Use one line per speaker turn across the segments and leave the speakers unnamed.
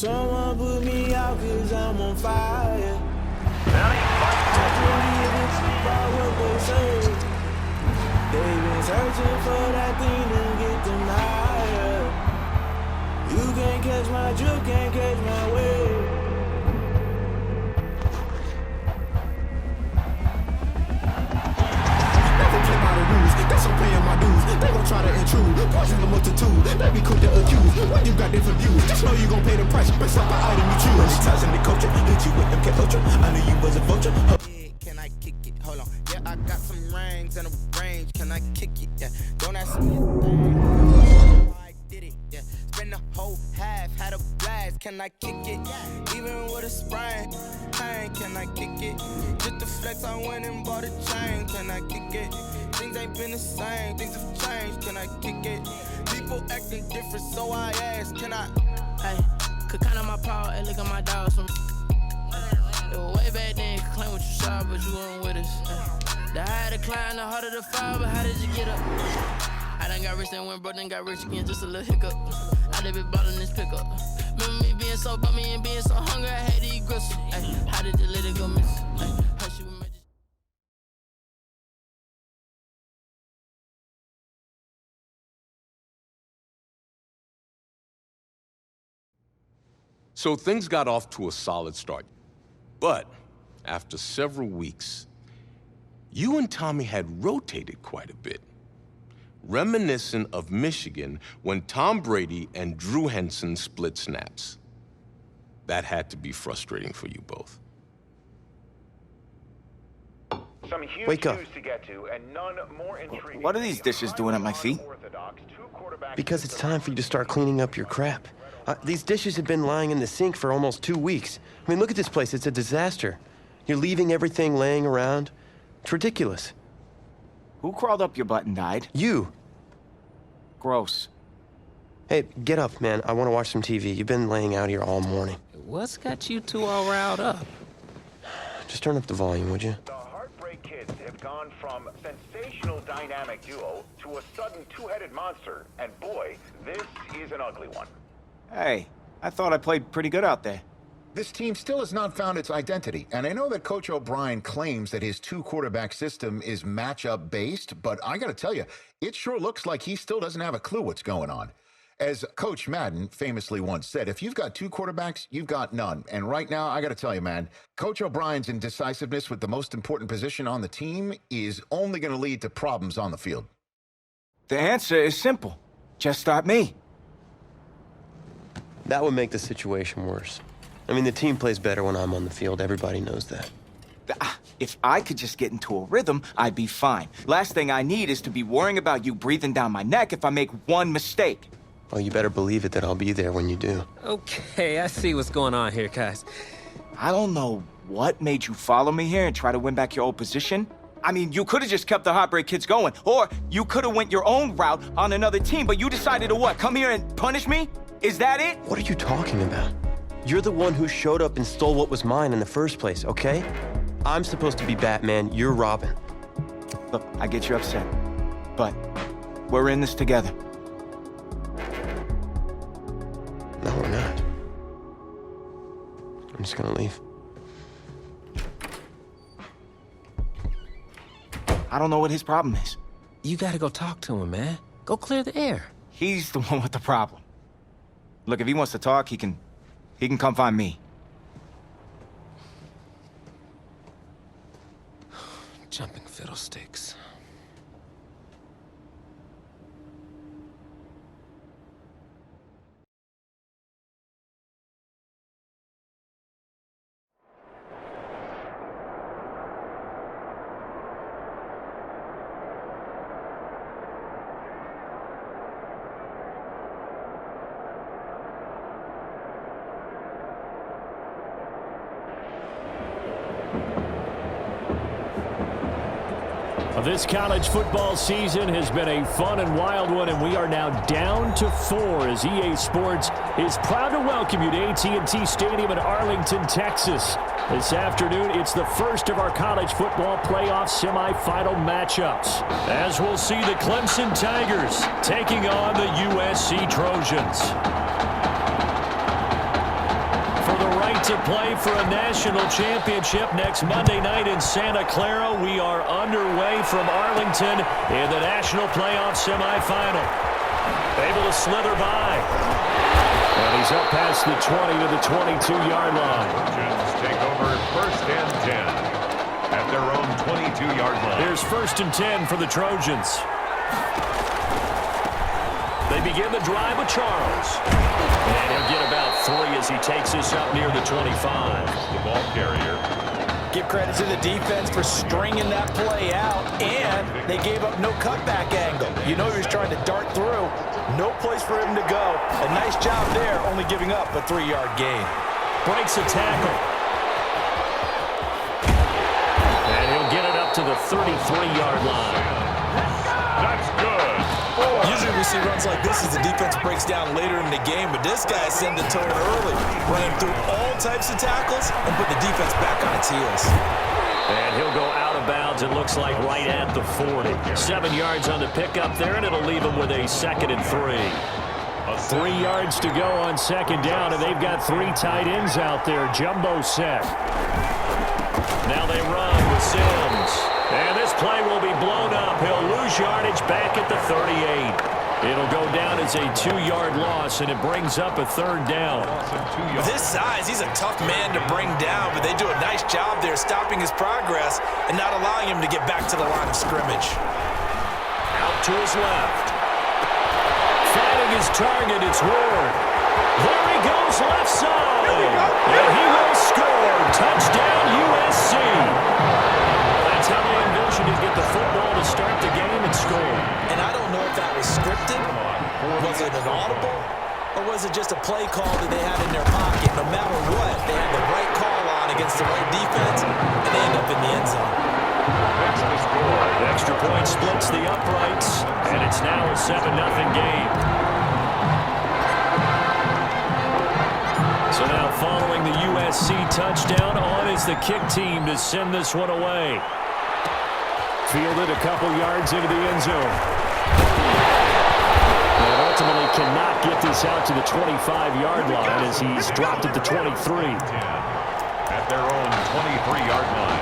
Someone put me out cause I'm on fire. I believe it's about what they say. They've been searching for that thing to get them higher. You can't catch my drift, can't catch my wave.
Never play by the rules, guess I'm paying my dues. They gon' try to intrude, poison the multitude. They be quick to accuse, when you got different views. Just know you gon' pay the price, based off the item you choose. Many times in the culture, hit you with them cat ultra. I knew you was a vulture.
Can I kick it? Hold on. Yeah, I got some rings and a range. Can I kick it? Yeah. Don't ask me a thing. I did it. Yeah. Spend the whole half, had a blast. Can I kick it? Even with a sprain. Pain, can I kick it? Just the flex, I went and bought a chain. Can I kick it? Things ain't been the same. Things have changed. Can I kick it? People acting different, so I ask. Can I?
Hey, could count on my power and look at my dogs from. It was way back then, could claim what you saw, but you weren't with us. The higher the climb, the harder the fall, but how did you get up? I done got rich and went broke, then got rich again, just a little hiccup. I done been ballin' this pickup. Remember me being so bummy and being so hungry, I had to eat gristle. Ay, how did you let it go miss? Ay, how she was magic.
So things got off to a solid start. But after several weeks, you and Tommy had rotated quite a bit. Reminiscent of Michigan when Tom Brady and Drew Henson split snaps. That had to be frustrating for you both.
Some huge
Wake up.
news to get to, and none more intriguing.
What are these dishes doing at my feet?
Because it's time for you to start cleaning up your crap. These dishes have been lying in the sink for almost 2 weeks. I mean, look at this place. It's a disaster. You're leaving everything laying around. It's ridiculous.
Who crawled up your butt and died?
You.
Gross.
Hey, get up, man. I want to watch some TV. You've been laying out here all morning.
What's got you two all riled up?
Just turn up the volume, would you?
The Heartbreak Kids have gone from sensational dynamic duo to a sudden two-headed monster, and boy, this is an ugly one.
Hey, I thought I played pretty good out there.
This team still has not found its identity, and I know that Coach O'Brien claims that his two-quarterback system is matchup-based, but I gotta tell you, it sure looks like he still doesn't have a clue what's going on. As Coach Madden famously once said, if you've got two quarterbacks, you've got none. And right now, I gotta tell you, man, Coach O'Brien's indecisiveness with the most important position on the team is only gonna lead to problems on the field.
The answer is simple. Just start me.
That would make the situation worse. I mean, the team plays better when I'm on the field. Everybody knows that.
If I could just get into a rhythm, I'd be fine. Last thing I need is to be worrying about you breathing down my neck if I make one mistake.
Well, you better believe it that I'll be there when you do.
Okay, I see what's going on here, guys.
I don't know what made you follow me here and try to win back your old position. I mean, you could have just kept the Heartbreak Kids going, or you could have went your own route on another team, but you decided to what, come here and punish me? Is that it?
What are you talking about? You're the one who showed up and stole what was mine in the first place, okay? I'm supposed to be Batman, you're Robin.
Look, I get you upset, but we're in this together.
No, we're not. I'm just gonna leave.
I don't know what his problem is.
You gotta go talk to him, man. Go clear the air.
He's the one with the problem. Look, if he wants to talk, he can come find me.
Jumping fiddlesticks.
This college football season has been a fun and wild one, and we are now down to 4 as EA Sports is proud to welcome you to AT&T Stadium in Arlington, Texas. This afternoon, it's the first of our college football playoff semifinal matchups, as we'll see the Clemson Tigers taking on the USC Trojans. to play for a national championship next Monday night in Santa Clara. We are underway from Arlington in the national playoff semifinal. Able to slither by. And he's up past the 20 to the 22-yard line.
Trojans take over 1st and 10 at their own 22-yard line.
Here's 1st and 10 for the Trojans. They begin the drive with Charles. And he'll get about 3 as he takes this up near the 25.
The ball carrier.
Give credit to the defense for stringing that play out, and they gave up no cutback angle. You know he was trying to dart through. No place for him to go. A nice job there, only giving up a 3-yard gain.
Breaks a tackle. And he'll get it up to the 33-yard line.
That's good.
Usually we see runs like this as the defense breaks down later in the game, but this guy sent the tone early, running through all types of tackles and put the defense back on its heels.
And he'll go out of bounds, it looks like right at the 40. 7 yards on the pickup there, and it'll leave him with a 2nd and 3. 3 yards to go on 2nd down, and they've got 3 tight ends out there. Jumbo set. Now they run with Sims. And this play will be blown up. He'll lose yardage back at the 38. It'll go down as a 2-yard loss, and it brings up a 3rd down.
With his size, he's a tough man to bring down, but they do a nice job there stopping his progress and not allowing him to get back to the line of scrimmage.
Out to his left. Finding his target, it's Ward. There he goes, left side. And he will score. Touchdown, USC. That's how they envisioned to get the football to start the game and score.
And I don't know if that was scripted, was it an audible, or was it just a play call that they had in their pocket? No matter what, they had the right call on against the right defense, and they end up in the end zone.
The extra point splits the uprights, and it's now a 7-0 game. So now following the USC touchdown, on is the kick team to send this one away. Fielded a couple yards into the end zone. And ultimately cannot get this out to the 25-yard line as he's dropped at the 23.
At their own 23-yard line.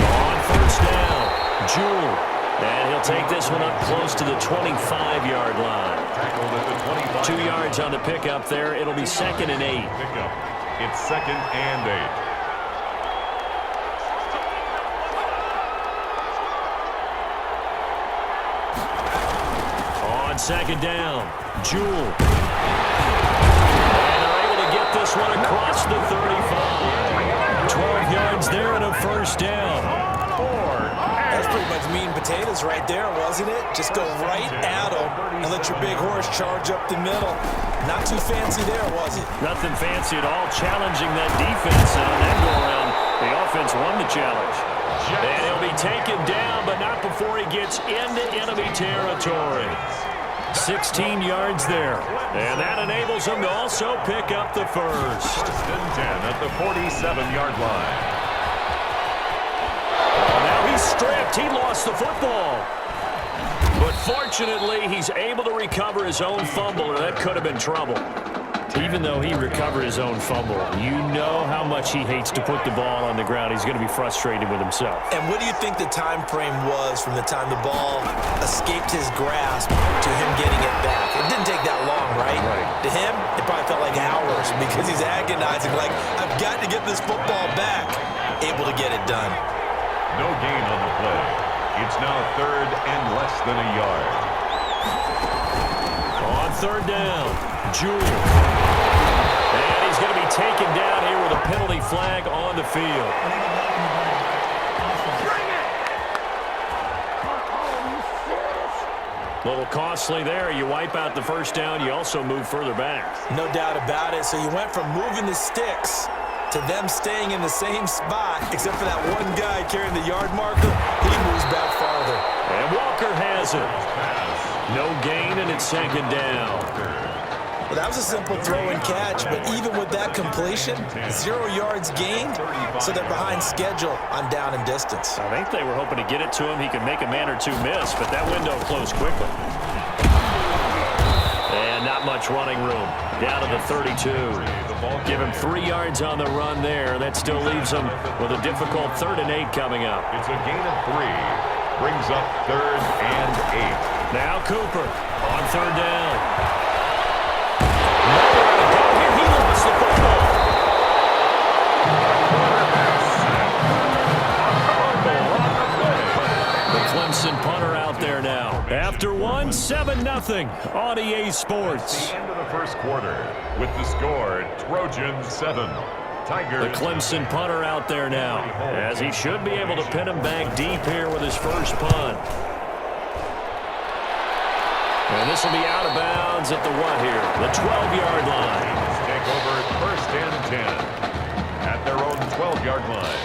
On 1st down, Jewell. And he'll take this one up close to the 25-yard line.
Tackled at the 25.
2 yards on the pickup there. It'll be 2nd and 8.
Pickup. It's 2nd and 8.
On 2nd down, Jewell. And they're able to get this one across the 35. 12 yards there and a 1st down.
That's pretty much meat and potatoes right there, wasn't it? Just go right at them and let your big horse charge up the middle. Not too fancy there, was it?
Nothing fancy at all, challenging that defense. And on that go-around, the offense won the challenge. And he'll be taken down, but not before he gets into enemy territory. 16 yards there. And that enables him to also pick up the 1st.
1st and 10 at the 47-yard line.
He's stripped. He lost the football. But fortunately, he's able to recover his own fumble, or that could have been trouble. Even though he recovered his own fumble, you know how much he hates to put the ball on the ground. He's going to be frustrated with himself.
And what do you think the time frame was from the time the ball escaped his grasp to him getting it back? It didn't take that long, right? To him, it probably felt like hours because he's agonizing, like, I've got to get this football back. Able to get it done.
No gain on the play. It's now 3rd and less than a yard.
On 3rd down, Jewell. And he's going to be taken down here with a penalty flag on the field. A little costly there. You wipe out the 1st down. You also move further back.
No doubt about it. So you went from moving the sticks to them staying in the same spot, except for that one guy carrying the yard marker. He moves back farther.
And Walker has it. No gain, and it's 2nd down.
Well, that was a simple throw and catch, but even with that completion, 0 yards gained, so they're behind schedule on down and distance.
I think they were hoping to get it to him. He could make a man or two miss, but that window closed quickly. And not much running room. Down to the 32. Give him 3 yards on the run there. That still leaves him with a difficult 3rd and 8 coming up.
It's a gain of 3. Brings up 3rd and 8.
Now Cooper on 3rd down.
He lost the football.
The Clemson punter out there now. After 1, 7-0 on EA Sports.
At the end of the first quarter, with the score, Trojans 7. Tigers.
The Clemson punter out there now, as he should be able to pin him back deep here with his first punt. And this will be out of bounds at the what here? The 12-yard line.
Take over at 1st and 10 at their own 12-yard line.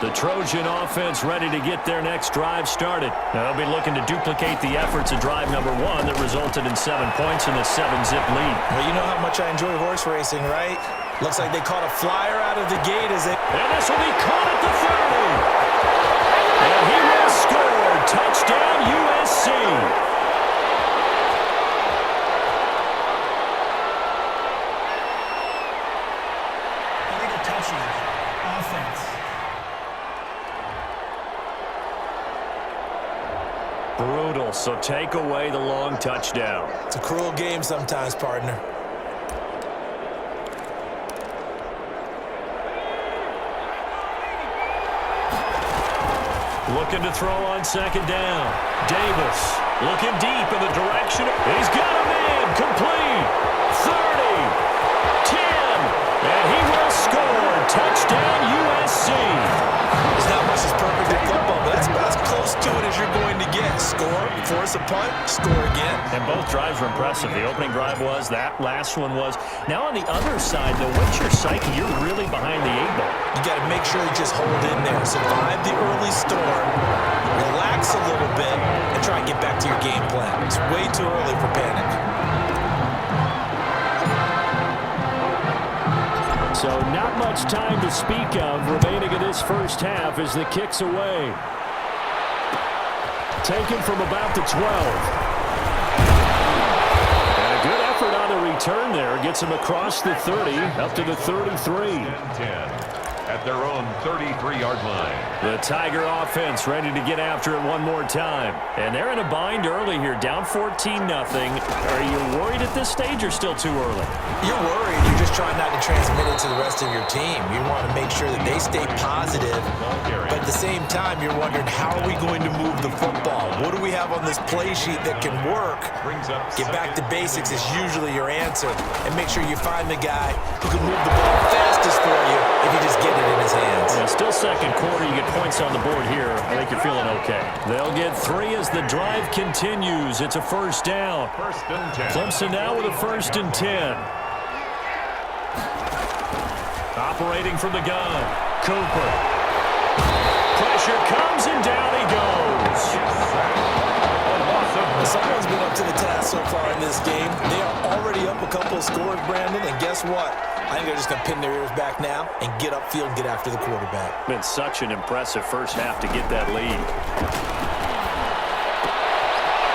The Trojan offense ready to get their next drive started. Now they'll be looking to duplicate the efforts of drive number 1 that resulted in 7 points in the 7-zip lead.
Well, you know how much I enjoy horse racing, right? Looks like they caught a flyer out of the gate as they...
And this will be caught at the 30. And he will score. Touchdown, USC.
Illegal touching. Offense.
Brutal, so take away the long touchdown.
It's a cruel game sometimes, partner.
Looking to throw on 2nd down. Davis looking deep in the direction. He's got a man. Complete. 30. 10. And he will score. Touchdown, USC.
There's not much that's perfect in football, but that's about as close to it as you're going to get. Score, force a punt, score again.
And both drives were impressive. The opening drive was, that last one was. Now on the other side, though, what's your psyche? You're really behind the 8-ball.
You got to make sure you just hold in there. Survive the early storm, relax a little bit, and try and get back to your game plan. It's way too early for panic.
So not much time to speak of remaining in this first half as the kick's away. Taken from about the 12. And a good effort on the return there. Gets him across the 30, up to the 33.
10 at their own 33-yard line.
The Tiger offense ready to get after it one more time. And they're in a bind early here, down 14-0. Are you worried at this stage or still too early?
You're worried. You're just trying not to transmit it to the rest of your team. You want to make sure that they stay positive. But at the same time, you're wondering, how are we going to move the football? What do we have on this play sheet that can work? Get back to basics is usually your answer. And make sure you find the guy who can move the ball fastest for you if you just get it in his hands.
Yeah, still second quarter. You get points on the board here. I think you're feeling okay. They'll get 3 as the drive continues. It's a 1st down.
1st and 10.
Clemson now with a 1st and 10. Operating from the gun. Cooper. Pressure comes and down he goes.
Someone's been up to the task so far in this game. They are already up a couple of scores, Brandon, and guess what? I think they're just going to pin their ears back now and get upfield and get after the quarterback.
Been such an impressive first half to get that lead.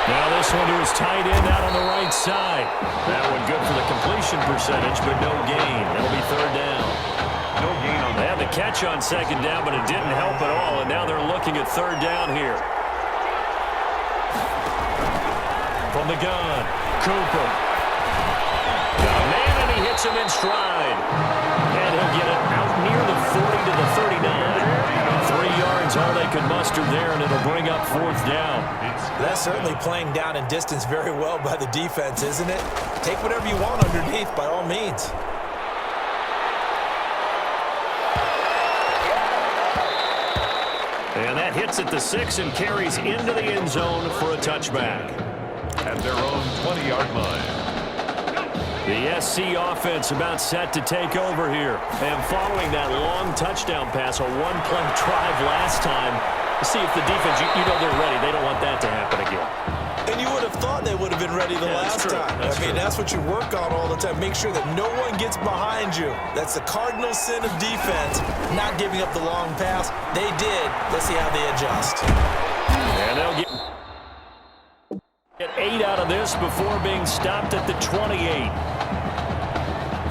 Now this one to his tight end out on the right side. That one good for the completion percentage, but no gain. That'll be 3rd down.
No gain on
They had the catch on 2nd down, but it didn't help at all, and now they're looking at 3rd down here. From the gun, Cooper. Got a man, and he hits him in stride. And he'll get it out near the 40 to the 39. 3 yards, all they could muster there, and it'll bring up 4th down.
That's certainly playing down and distance very well by the defense, isn't it? Take whatever you want underneath, by all means.
And that hits at the 6 and carries into the end zone for a touchback.
At their own 20-yard line.
The SC offense about set to take over here. And following that long touchdown pass, a one-play drive last time, see if the defense, you know they're ready. They don't want that to happen again.
And you would have thought they would have been ready the last time. I mean, that's that's what you work on all the time. Make sure that no one gets behind you. That's the cardinal sin of defense, not giving up the long pass. They did. Let's see how they adjust.
And they'll get 8 out of this before being stopped at the 28.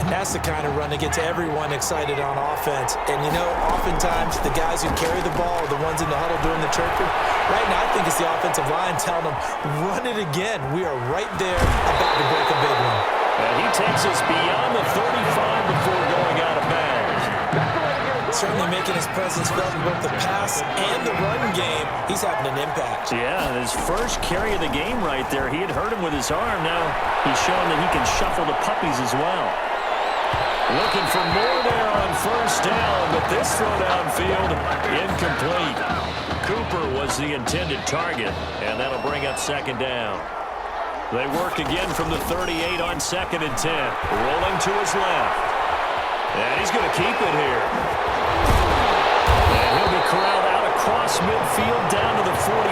And that's the kind of run that gets everyone excited on offense. And, you know, oftentimes the guys who carry the ball are the ones in the huddle doing the chirping. Right now, I think it's the offensive line telling them, run it again. We are right there about to break a big one.
And he takes us beyond the 35 before going out of bounds.
Certainly making his presence felt in both the pass and the run game. He's having an impact.
Yeah, his first carry of the game right there. He had hurt him with his arm. Now he's showing that he can shuffle the puppies as well. Looking for more there on first down, but this throw downfield, incomplete. Cooper was the intended target, and that'll bring up second down. They work again from the 38 on 2nd and 10. Rolling to his left. And he's going to keep it here. And he'll be corralled out across midfield down to the 45.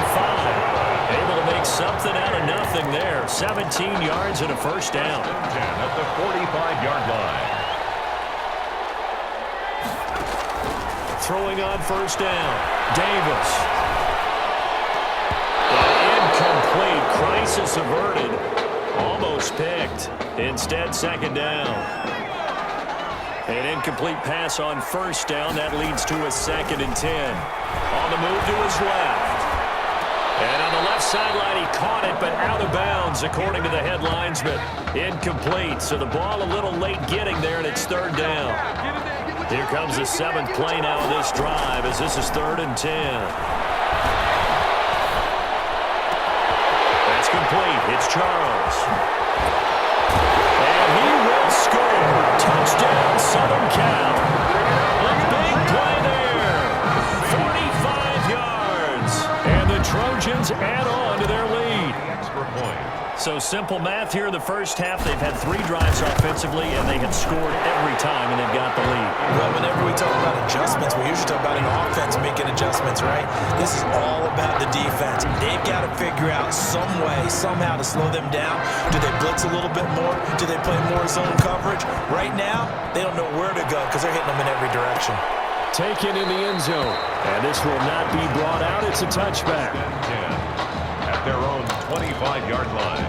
Able to make something out of nothing there. 17 yards and a first down.
10 at the 45-yard line.
Throwing on first down. Davis. Incomplete. Crisis averted. Almost picked. Instead, second down. An incomplete pass on first down. That leads to a 2nd and 10. On the move to his left. And on the left sideline, he caught it, but out of bounds, according to the headlines, but incomplete. So the ball a little late getting there, and it's third down. Here comes the 7th play now of this drive, as this is 3rd and 10. That's complete. It's Charles. And he will score. Touchdown, Southern Cal. A big play there. 45 yards. And the Trojans add on to their lead.
Extra point.
So simple math here in the first half. They've had 3 drives offensively, and they have scored every time, and they've got the lead.
Well, whenever we talk about adjustments, we usually talk about an offense making adjustments, right? This is all about the defense. They've got to figure out some way, somehow to slow them down. Do they blitz a little bit more? Do they play more zone coverage? Right now, they don't know where to go because they're hitting them in every direction.
Taken in the end zone. And this will not be brought out. It's a touchback.
10 at their own 25-yard line.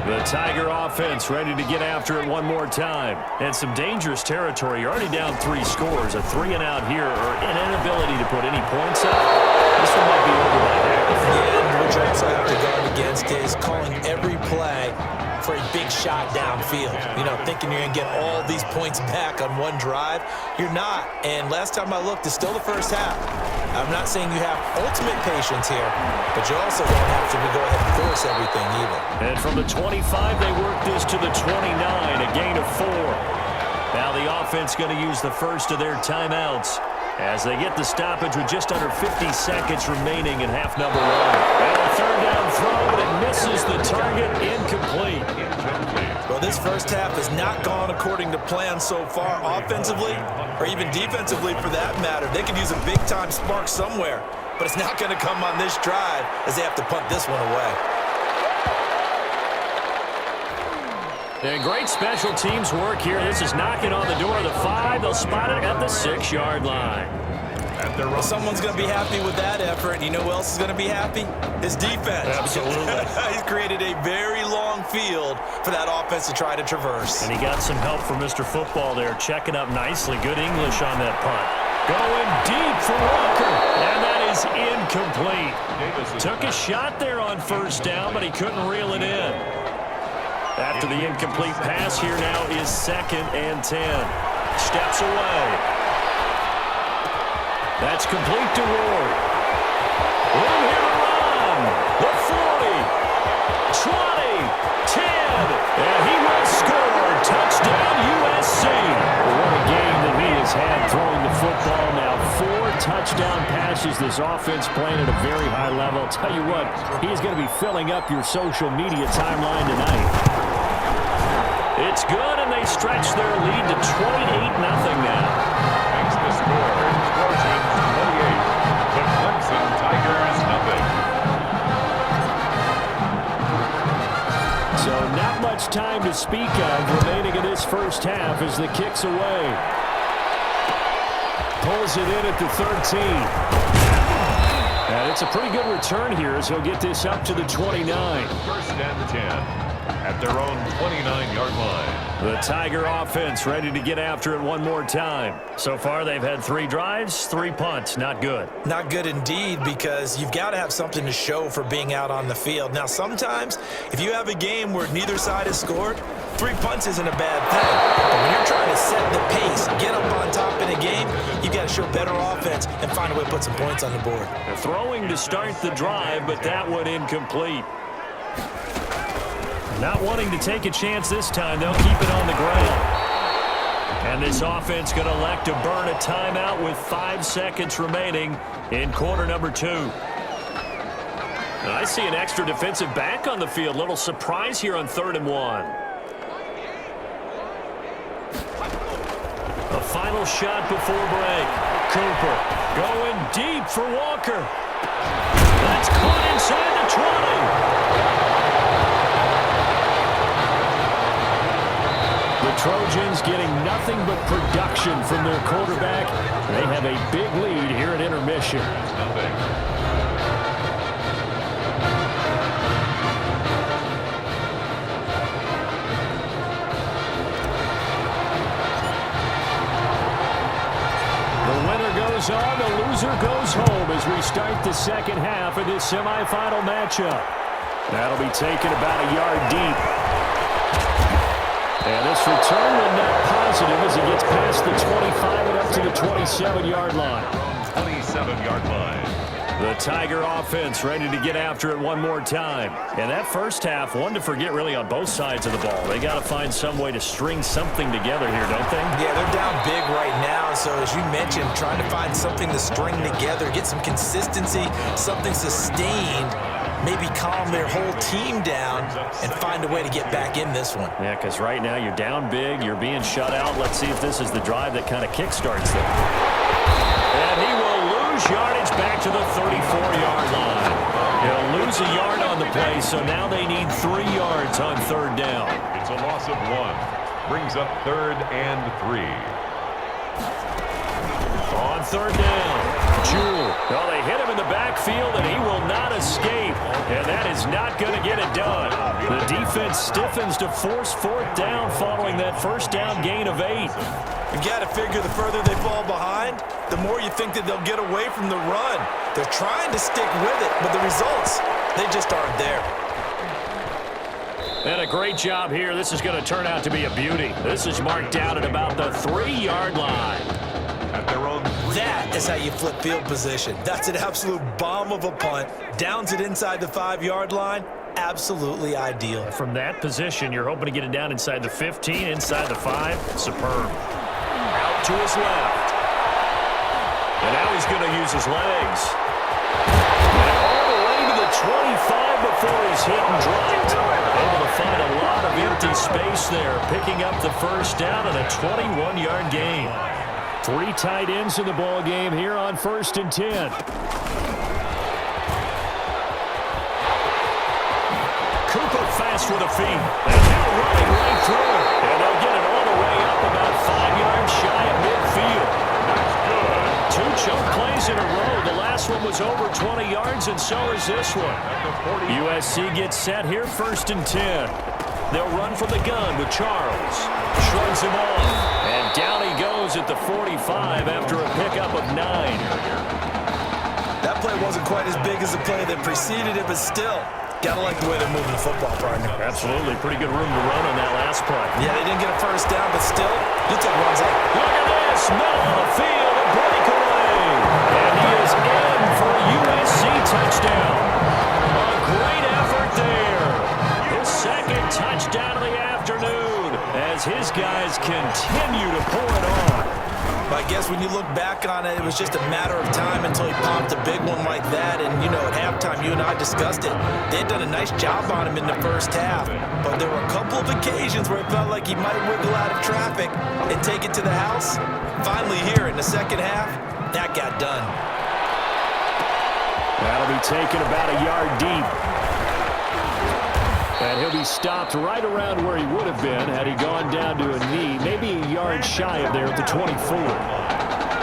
The Tiger offense ready to get after it one more time. And some dangerous territory. You're already down 3 scores. A 3-and-out here, or an inability to put any points up. This one might be over by half.
Yeah, what you also have to guard against is calling every play for a big shot downfield. You know, thinking you're going to get all these points back on one drive. You're not. And last time I looked, it's still the first half. I'm not saying you have ultimate patience here, but you also don't have to go ahead and force everything either.
And from the 25, they work this to the 29, a gain of 4. Now the offense going to use the first of their timeouts as they get the stoppage with just under 50 seconds remaining in half number 1. And a third down throw, but it misses the target, incomplete.
Well, this first half has not gone according to plan so far, offensively or even defensively for that matter. They could use a big-time spark somewhere, but it's not going to come on this drive as they have to punt this one away.
And great special teams work here. This is knocking on the door of the 5. They'll spot it at the 6-yard line.
Well, someone's going to be happy with that effort. You know who else is going to be happy? His defense.
Absolutely.
He's created a very long field for that offense to try to traverse.
And he got some help from Mr. Football there, checking up nicely. Good English on that punt. Going deep for Walker, and that is incomplete. Took a shot there on first down, but he couldn't reel it in. After the incomplete pass, here now is 2nd and 10. Steps away. That's complete to Ward. Room here to run. The 40, 20, 10, and he will score. Touchdown, USC. What a game that he has had throwing the football now. 4 touchdown passes. This offense playing at a very high level. I'll tell you what, he's going to be filling up your social media timeline tonight. It's good, and they stretch their lead to 28-0 now.
Makes the score. Trojans 28. The Clemson Tigers 0.
So not much time to speak of remaining in this first half as the kick's away. Pulls it in at the 13. And it's a pretty good return here as he'll get this up to the 29.
First and 10 at their own 29-yard line.
The Tiger offense ready to get after it one more time. So far, they've had 3 drives, 3 punts. Not good.
Not good indeed, because you've got to have something to show for being out on the field. Now, sometimes, if you have a game where neither side has scored, 3 punts isn't a bad thing. But when you're trying to set the pace, get up on top in a game, you've got to show better offense and find a way to put some points on the board.
They're throwing to start the drive, but that one incomplete. Not wanting to take a chance this time, they'll keep it on the ground. And this offense going to elect to burn a timeout with 5 seconds remaining in quarter number 2. And I see an extra defensive back on the field. Little surprise here on 3rd and 1. A final shot before break. Cooper going deep for Walker. That's caught inside the 20. The Trojans getting nothing but production from their quarterback. They have a big lead here at intermission. The winner goes on, the loser goes home as we start the second half of this semifinal matchup. That'll be taken about a yard deep. And this return will not positive as he gets past the 25 and up to the 27-yard line.
27-yard line.
The Tiger offense ready to get after it one more time. And that first half, one to forget really on both sides of the ball. They got to find some way to string something together here, don't they?
Yeah, they're down big right now. So as you mentioned, trying to find something to string together, get some consistency, something sustained. Maybe calm their whole team down and find a way to get back in this one.
Yeah, because right now you're down big, you're being shut out. Let's see if this is the drive that kind of kickstarts them. And he will lose yardage back to the 34-yard line. He'll lose a yard on the play, so now they need 3 yards on 3rd down.
It's a loss of 1. Brings up 3rd and 3.
On 3rd down. Jewell. Well, they hit him in the backfield, and he will not escape. And that is not going to get it done. The defense stiffens to force 4th down following that first down gain of 8.
You've got to figure the further they fall behind, the more you think that they'll get away from the run. They're trying to stick with it, but the results, they just aren't there.
And a great job here. This is going to turn out to be a beauty. This is marked down at about the 3-yard line.
At their own.
That is how you flip field position. That's an absolute bomb of a punt. Downs it inside the 5-yard line. Absolutely ideal.
From that position, you're hoping to get it down inside the 15, inside the 5. Superb. Out to his left. And now he's going to use his legs. And all the way to the 25 before he's hit and dropped. Able to find a lot of empty space there, picking up the first down and a 21-yard gain. 3 tight ends in the ball game here on 1st and 10. Cooper fast with a feet. And now running right through it. And they'll get it all the way up about 5 yards shy of midfield. That's good. 2 choke plays in a row. The last one was over 20 yards, and so is this one. USC gets set here, 1st and 10. They'll run from the gun with Charles. Shrugs him off. And down he goes at the 45 after a pickup of 9.
That play wasn't quite as big as the play that preceded it, but still, gotta like the way they're moving the football, partner.
Absolutely. Pretty good room to run on that last play.
Yeah, they didn't get a first down, but still, you take runs like,
look at this. Middle of the field, a breakaway. And he is in for a USC touchdown. A great effort there. His 2nd touchdown of the afternoon as his guys continue to pour it on.
I guess when you look back on it, it was just a matter of time until he popped a big one like that. And, you know, at halftime, you and I discussed it. They had done a nice job on him in the first half. But there were a couple of occasions where it felt like he might wiggle out of traffic and take it to the house. Finally here in the second half, that got done.
That'll be taken about a yard deep. And he'll be stopped right around where he would have been had he gone down to a knee, maybe a yard shy of there at the 24.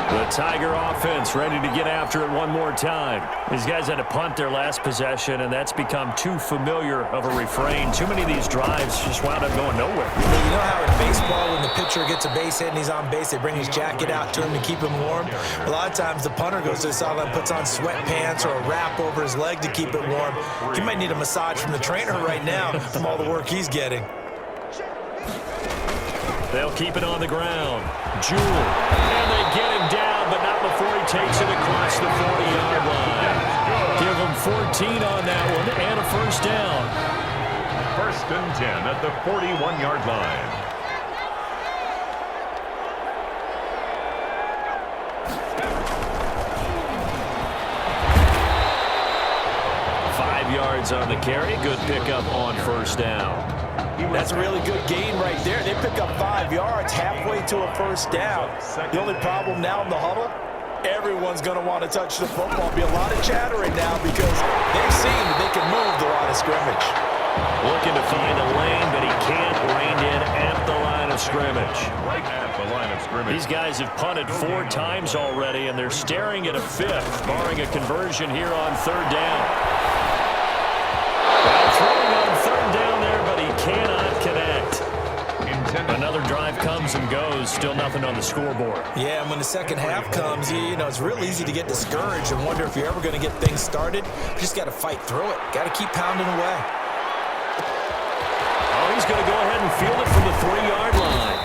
The Tiger offense ready to get after it one more time. These guys had to punt their last possession, and that's become too familiar of a refrain. Too many of these drives just wound up going nowhere.
Well, you know how in baseball, when the pitcher gets a base hit and he's on base, they bring his jacket out to him to keep him warm? A lot of times the punter goes to the sideline, puts on sweatpants or a wrap over his leg to keep it warm. He might need a massage from the trainer right now from all the work he's getting.
They'll keep it on the ground. Jewell. And they get him down, but not before he takes it across the 40-yard line. Give him 14 on that one and a first down.
1st and 10 at the 41-yard line.
Yards on the carry. Good pickup on first down.
That's a really good gain right there. They pick up 5 yards halfway to a first down. The only problem now in the huddle, everyone's going to want to touch the football. Be a lot of chattering now because they've seen that they can move the line of scrimmage.
Looking to find a lane, but he can't. Reined in at the line of scrimmage.
Right at the line of scrimmage.
These guys have punted 4 times already, and they're staring at a 5th, barring a conversion here on 3rd down. Throwing on 3rd down there, but he cannot connect. Another drive comes and goes, still nothing on the scoreboard.
Yeah, and when the second half comes, you know, it's real easy to get discouraged and wonder if you're ever going to get things started. You just got to fight through it. Got to keep pounding away.
Oh, he's going to go ahead and field it from the 3-yard line.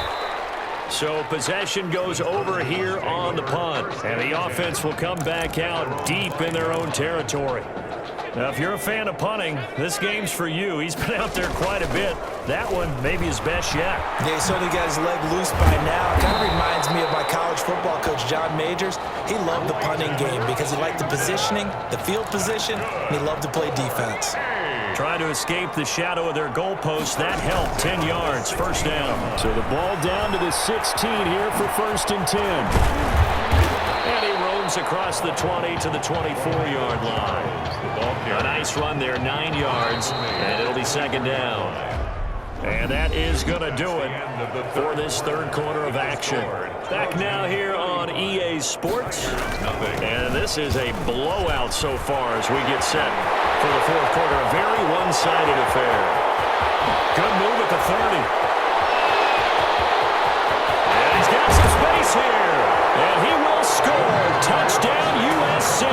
So possession goes over here on the punt, and the offense will come back out deep in their own territory. Now, if you're a fan of punting, this game's for you. He's been out there quite a bit. That one, maybe his best yet.
Yeah, he certainly got his leg loose by now. Kind of reminds me of my college football coach, John Majors. He loved the punting game because he liked the positioning, the field position, and he loved to play defense.
Trying to escape the shadow of their goalpost. That helped. 10 yards, first down. So the ball down to the 16 here for 1st and 10. And he roams across the 20 to the 24-yard line. A nice run there, 9 yards, and it'll be 2nd down. And that is going to do it for this 3rd quarter of action. Back now here on EA Sports. And this is a blowout so far as we get set for the 4th quarter. A very one-sided affair. Good move at the 30. And he's got some space here. And he will score. Touchdown USC.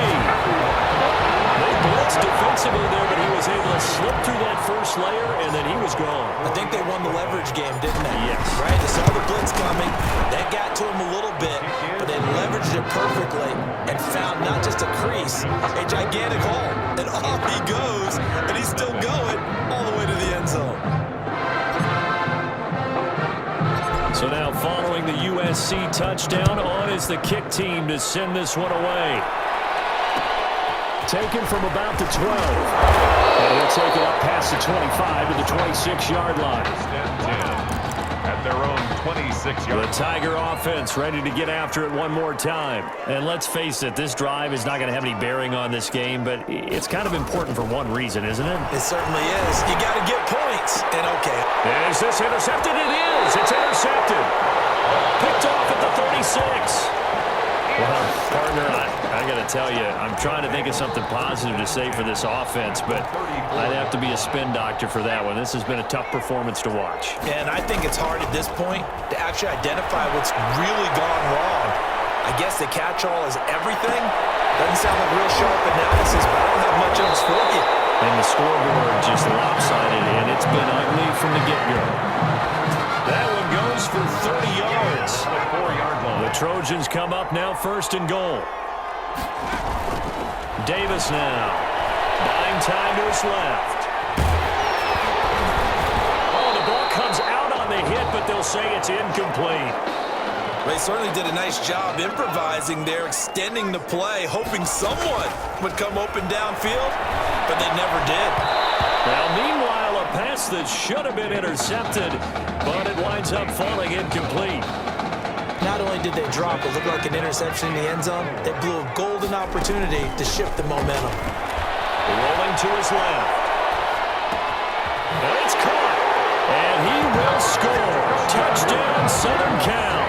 They blitzed defensively there, but he was able to slip through that first layer, and then he was gone.
I think they won the leverage game, didn't they?
Yes.
Right? They saw the blitz coming. That got to him a little bit, but they leveraged it perfectly and found not just a crease, a gigantic hole. And off he goes, and he's still going all the way to the end zone.
So now following the USC touchdown, on is the kick team to send this one away. Taken from about the 12. And he'll take it up past the 25 to the 26-yard line.
At their own 26-yard.
The Tiger offense ready to get after it one more time. And let's face it, this drive is not going to have any bearing on this game, but it's kind of important for one reason, isn't it?
It certainly is. You got to get points. And okay.
Is this intercepted? It is. It's intercepted. Picked off at the 36. Well, partner, I got to tell you, I'm trying to think of something positive to say for this offense, but I'd have to be a spin doctor for that one. This has been a tough performance to watch.
And I think it's hard at this point to actually identify what's really gone wrong. I guess the catch-all is everything. Doesn't sound like real sharp analysis, but I don't have much else for you.
And the scoreboard just lopsided, and it's been ugly from the get-go. That one goes for 30 yards. The Trojans come up now 1st and goal. Davis now. Buying time to his left. Oh, the ball comes out on the hit, but they'll say it's incomplete.
They certainly did a nice job improvising there, extending the play, hoping someone would come open downfield, but they never did.
Well, meanwhile, a pass that should have been intercepted, but it winds up falling incomplete.
Not only did they drop what looked like an interception in the end zone, they blew a golden opportunity to shift the momentum.
Rolling to his left. And it's Southern Cal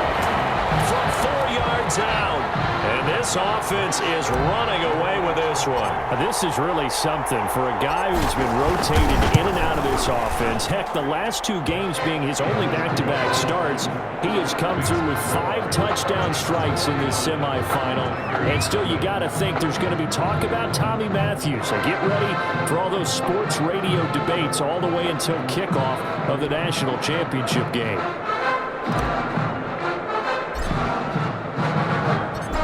from 4 yards out. And this offense is running away with this one. This is really something for a guy who's been rotated in and out of this offense. Heck, the last 2 games being his only back-to-back starts, he has come through with 5 touchdown strikes in this semifinal. And still, you got to think there's going to be talk about Tommy Matthews. So get ready for all those sports radio debates all the way until kickoff of the national championship game.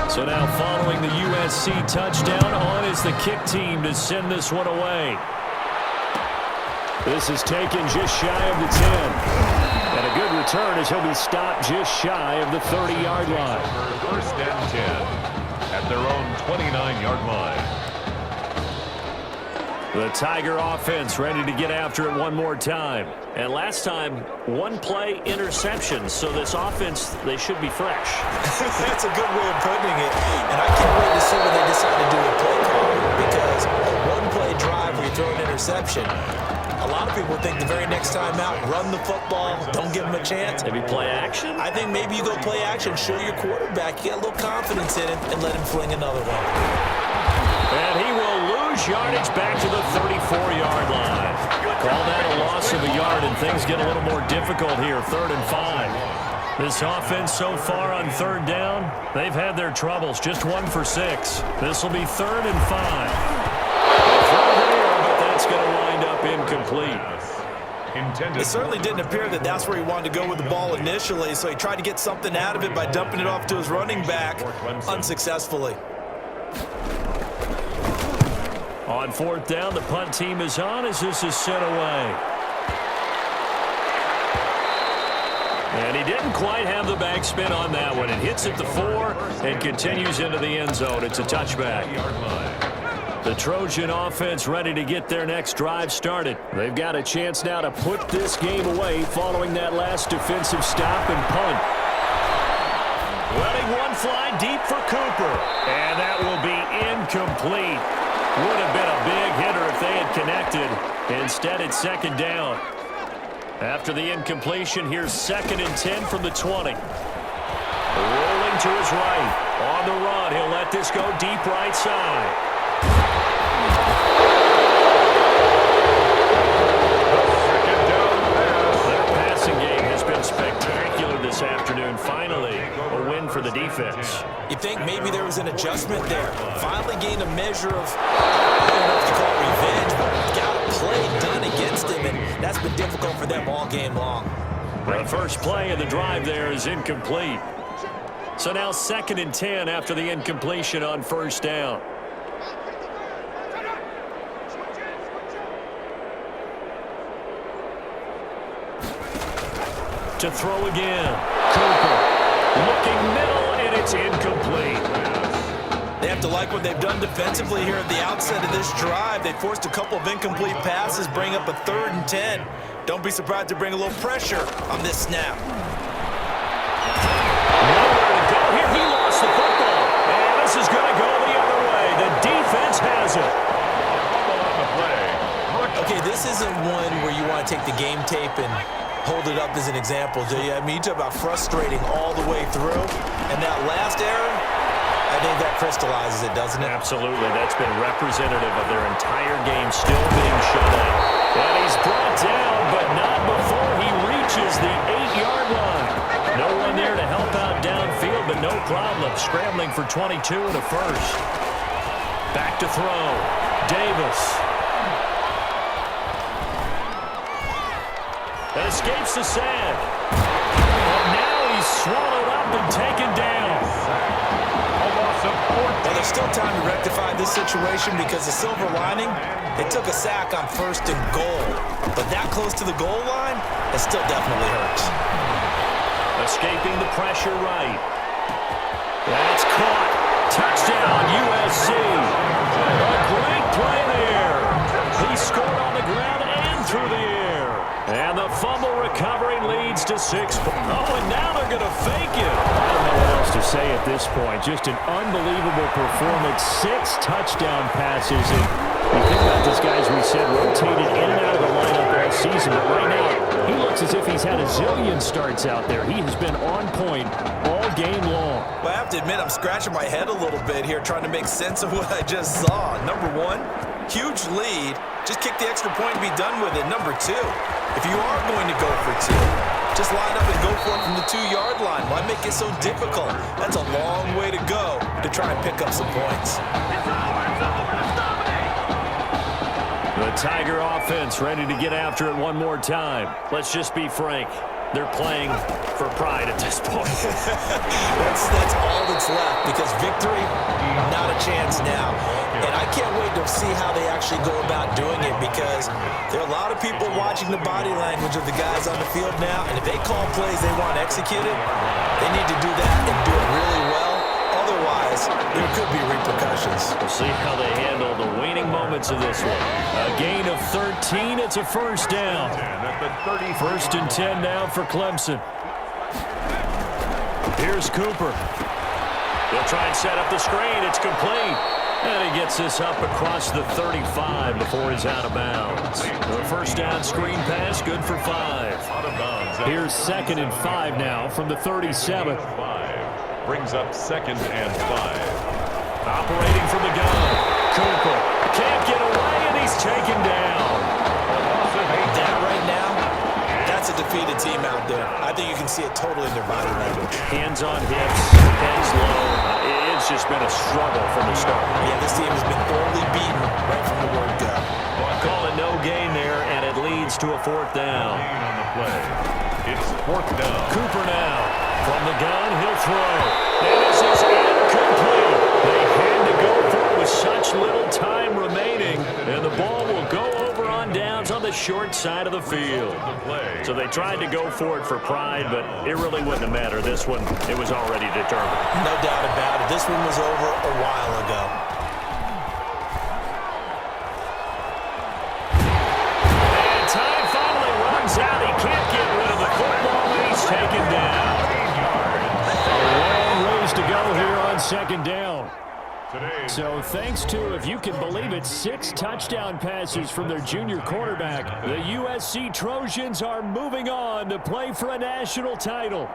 So now following the USC touchdown, on is the kick team to send this one away. This is taken just shy of the 10. And a good return as he'll be stopped just shy of the 30-yard line.
First and 10 at their own 29-yard line.
The Tiger offense ready to get after it one more time. And last time, 1-play interception. So this offense, they should be fresh.
That's a good way of putting it. And I can't wait to see what they decide to do with play calling. Because a 1-play drive where you throw an interception, a lot of people think the very next time out, run the football, don't give them a chance.
Maybe play action?
I think maybe you go play action, show your quarterback, you got a little confidence in him, and let him fling another one.
And he will lose yardage back to the 34-yard line. Call that a loss of a yard, and things get a little more difficult here, 3rd and 5. This offense so far on 3rd down, they've had their troubles, just 1 for 6. This will be 3rd and 5. But that's going to wind up incomplete.
It certainly didn't appear that that's where he wanted to go with the ball initially, so he tried to get something out of it by dumping it off to his running back unsuccessfully.
On 4th down, the punt team is on as this is sent away. And he didn't quite have the backspin on that one. It hits at the 4 and continues into the end zone. It's a touchback. The Trojan offense ready to get their next drive started. They've got a chance now to put this game away following that last defensive stop and punt. Letting one fly deep for Cooper. And that will be incomplete. Would have been a big hitter if they had connected. Instead, it's 2nd down. After the incompletion, here's 2nd and 10 from the 20. Rolling to his right. On the run, he'll let this go deep right side. Their passing game has been spectacular this afternoon. Finally, a win for the defense.
You think maybe there was an adjustment there. Finally gained a measure of, I don't know if you call it revenge, but got a play done against him, and that's been difficult for them all game long.
The first play of the drive there is incomplete. So now 2nd and 10 after the incompletion on 1st down. To throw again. Cooper looking middle, and it's incomplete.
They have to like what they've done defensively here at the outset of this drive. They forced a couple of incomplete passes, bring up a 3rd and 10. Don't be surprised to bring a little pressure on this snap.
Nowhere to go here. He lost the football. And this is going to go the other way. The defense has it.
Okay, this isn't one where you want to take the game tape and hold it up as an example, do you? I mean, you talk about frustrating all the way through. And that last error, I think that crystallizes it, doesn't it?
Absolutely. That's been representative of their entire game still being shut out. And he's brought down, but not before he reaches the 8-yard line. No one there to help out downfield, but no problem. Scrambling for 22 and a first. Back to throw. Davis. That escapes the sand. And now he's swallowed up and taken down.
Well, there's still time to rectify this situation because the silver lining, they took a sack on 1st and goal. But that close to the goal line, it still definitely hurts.
Escaping the pressure right. That's caught. Touchdown, USC. A great play there. He scored on the ground and through the air. And the fumble recovering leads to 6. Oh, and now they're going to fake it. I don't know what else to say at this point. Just an unbelievable performance. 6 touchdown passes. And you think about this guy, as we said, rotated in and out of the lineup all season. But right now, he looks looks as if he's had a zillion starts out there. He has been on point all game long.
Well, I have to admit, I'm scratching my head a little bit here trying to make sense of what I just saw. Number one, huge lead. Just kick the extra point and be done with it. Number two, if you are going to go for two, just line up and go for it from the 2-yard line. Why make it so difficult? That's a long way to go to try and pick up some points.
The Tiger offense ready to get after it one more time. Let's just be frank. They're playing for pride at this point.
that's all that's left, because victory, not a chance now. And I can't wait to see how they actually go about doing it, because there are a lot of people watching the body language of the guys on the field now, and if they call plays they want executed, they need to do that and do it really well. Otherwise, there could be repercussions.
We'll see how they handle the waning moments of this one. A gain of 13. It's a first down. First and 10 now for Clemson. Here's Cooper. They'll try and set up the screen. It's complete. And he gets this up across the 35 before he's out of bounds. The first down screen pass, good for 5. Here's 2nd and 5 now from the 37.
Brings up 2nd and 5.
Operating from the gun. Cooper can't get away, and he's taken down.
That right now, that's a defeated team out there. I think you can see it totally in their body language.
Hands on hips, heads low. It's just been a struggle from the start.
Yeah, this team has been thoroughly beaten right from the word go.
Call it no gain there, and it leads to a 4th down.
On the play. It's 4th down.
Cooper now. From the gun, he'll throw. And this is incomplete. They had to go for it with such little time remaining, and the ball will go over on downs on the short side of the field. So they tried to go for it for pride, but it really wouldn't have mattered. This one, it was already determined.
No doubt about it. This one was over a while ago.
And time finally runs out. He can't get rid of the football, and he's taken down. To go here on 2nd down. So thanks to, if you can believe it, 6 touchdown passes from their junior quarterback, the USC Trojans are moving on to play for a national title.